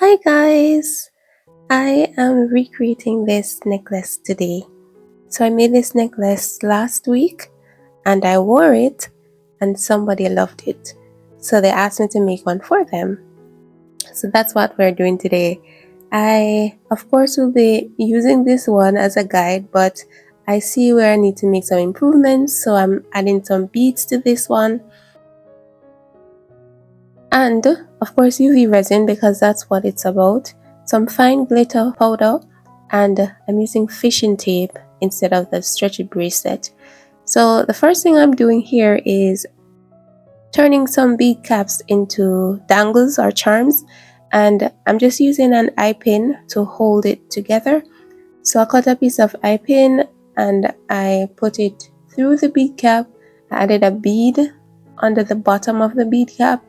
Hi guys! I am recreating this necklace today. So I made this necklace last week and I wore it and somebody loved it. So they asked me to make one for them. So that's what we're doing today. I of course will be using this one as a guide, but I see where I need to make some improvements, so I'm adding some beads to this one. And of course UV resin, because that's what it's about, some fine glitter powder, and I'm using fishing tape instead of the stretchy bracelet. So the first thing I'm doing here is turning some bead caps into dangles or charms, and I'm just using an eye pin to hold it together. So I cut a piece of eye pin and I put it through the bead cap. I added a bead under the bottom of the bead cap,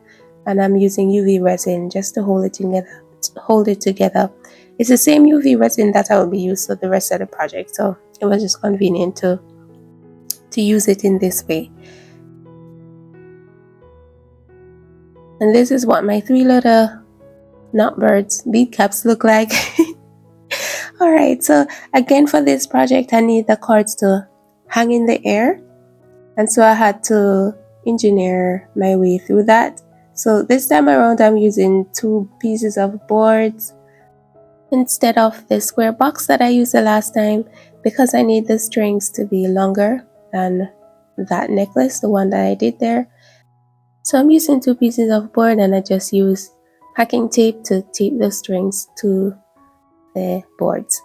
and I'm using UV resin just to hold it together. It's the same UV resin that I will be using for the rest of the project, so it was just convenient to use it in this way. And this is what my 3-letter Knotbirds bead caps look like. Alright, so again for this project I need the cards to hang in the air, and so I had to engineer my way through that. So this time around I'm using 2 pieces of boards instead of the square box that I used the last time, because I need the strings to be longer than that necklace, the one that I did there. So I'm using 2 pieces of board and I just use packing tape to tape the strings to the boards.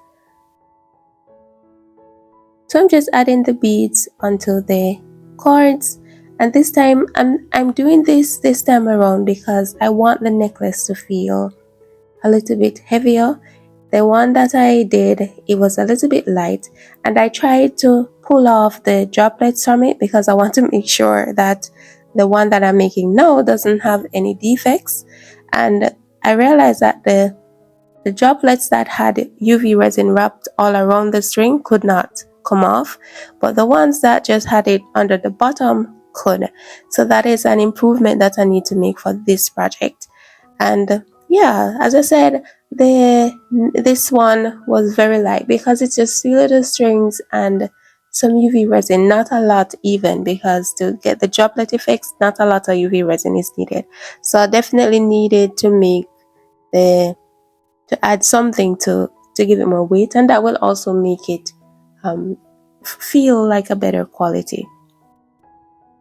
So I'm just adding the beads onto the cards, and this time I'm doing this time around because I want the necklace to feel a little bit heavier. The one that I did, it was a little bit light, and I tried to pull off the droplets from it because I want to make sure that the one that I'm making now doesn't have any defects. And I realized that the droplets that had UV resin wrapped all around the string could not come off, but the ones that just had it under the bottom could. So that is an improvement that I need to make for this project. And yeah, as I said, this one was very light because it's just 3 little strings and some UV resin, not a lot even, because to get the droplet effects, not a lot of UV resin is needed. So I definitely needed to make to add something to give it more weight, and that will also make it feel like a better quality.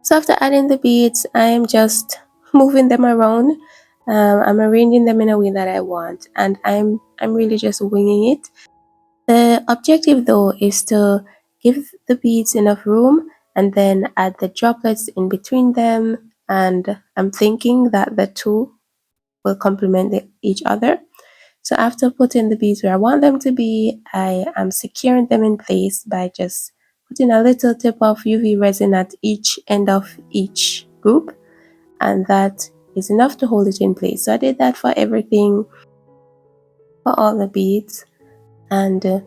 So after adding the beads, I am just moving them around. I'm arranging them in a way that I want, and I'm really just winging it. The objective though is to give the beads enough room and then add the droplets in between them, and I'm thinking that the two will complement each other. So after putting the beads where I want them to be, I am securing them in place by just putting a little tip of UV resin at each end of each group, and that is enough to hold it in place. So I did that for everything, for all the beads, and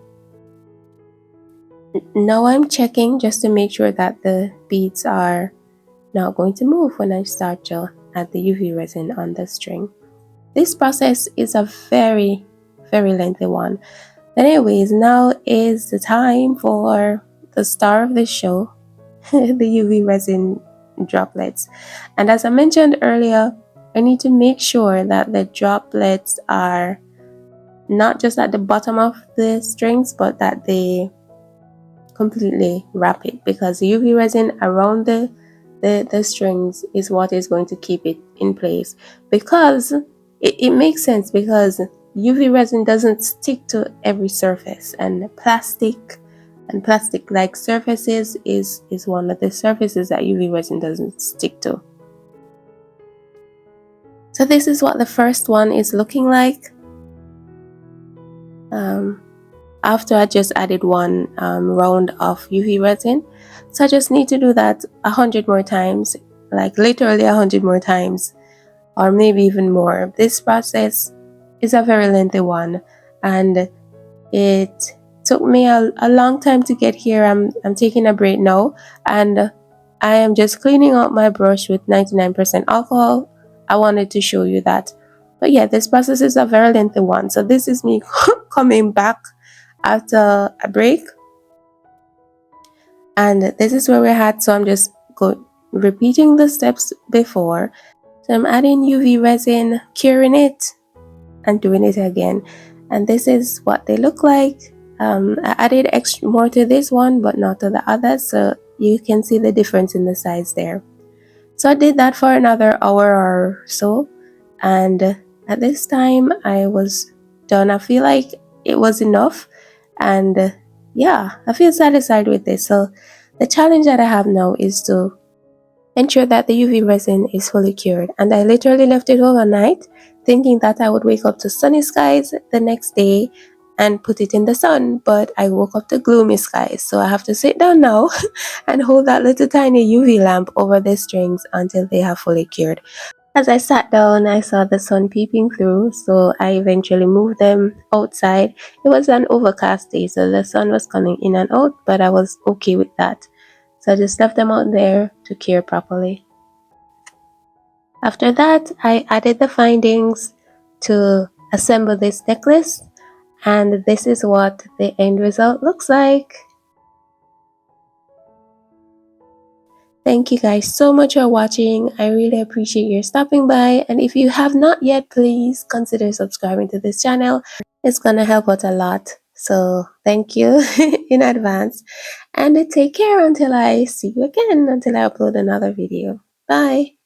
now I'm checking just to make sure that the beads are not going to move when I start to add the UV resin on the string. This process is a very lengthy one. But anyways, now is the time for the star of the show, the UV resin droplets. And as I mentioned earlier, I need to make sure that the droplets are not just at the bottom of the strings, but that they completely wrap it, because the UV resin around the strings is what is going to keep it in place. Because it makes sense, because UV resin doesn't stick to every surface, and plastic like surfaces is one of the surfaces that UV resin doesn't stick to. So this is what the first one is looking like. After I just added one round of UV resin. So I just need to do that 100 more times, like literally 100 more times, or maybe even more. This process is a very lengthy one, and it took me a long time to get here. I'm taking a break now, and I am just cleaning out my brush with 99% alcohol. I wanted to show you that. But yeah, this process is a very lengthy one. So this is me coming back after a break, and this is where we're at. So I'm just repeating the steps before. So I'm adding UV resin, curing it, and doing it again. And this is what they look like. I added extra more to this one, but not to the others, so you can see the difference in the size there. So I did that for another hour or so, and at this time I was done. I feel like it was enough, and yeah, I feel satisfied with this. So the challenge that I have now is to ensure that the UV resin is fully cured, and I literally left it overnight thinking that I would wake up to sunny skies the next day and put it in the sun, but I woke up to gloomy skies, so I have to sit down now and hold that little tiny UV lamp over the strings until they have fully cured. As I sat down, I saw the sun peeping through, so I eventually moved them outside. It was an overcast day, so the sun was coming in and out, but I was okay with that. So I just left them out there to cure properly. After that, I added the findings to assemble this necklace, and this is what the end result looks like. Thank you guys so much for watching. I really appreciate your stopping by, and if you have not yet, please consider subscribing to this channel. It's gonna help out a lot. So thank you in advance, and take care until I see you again, until I upload another video. Bye.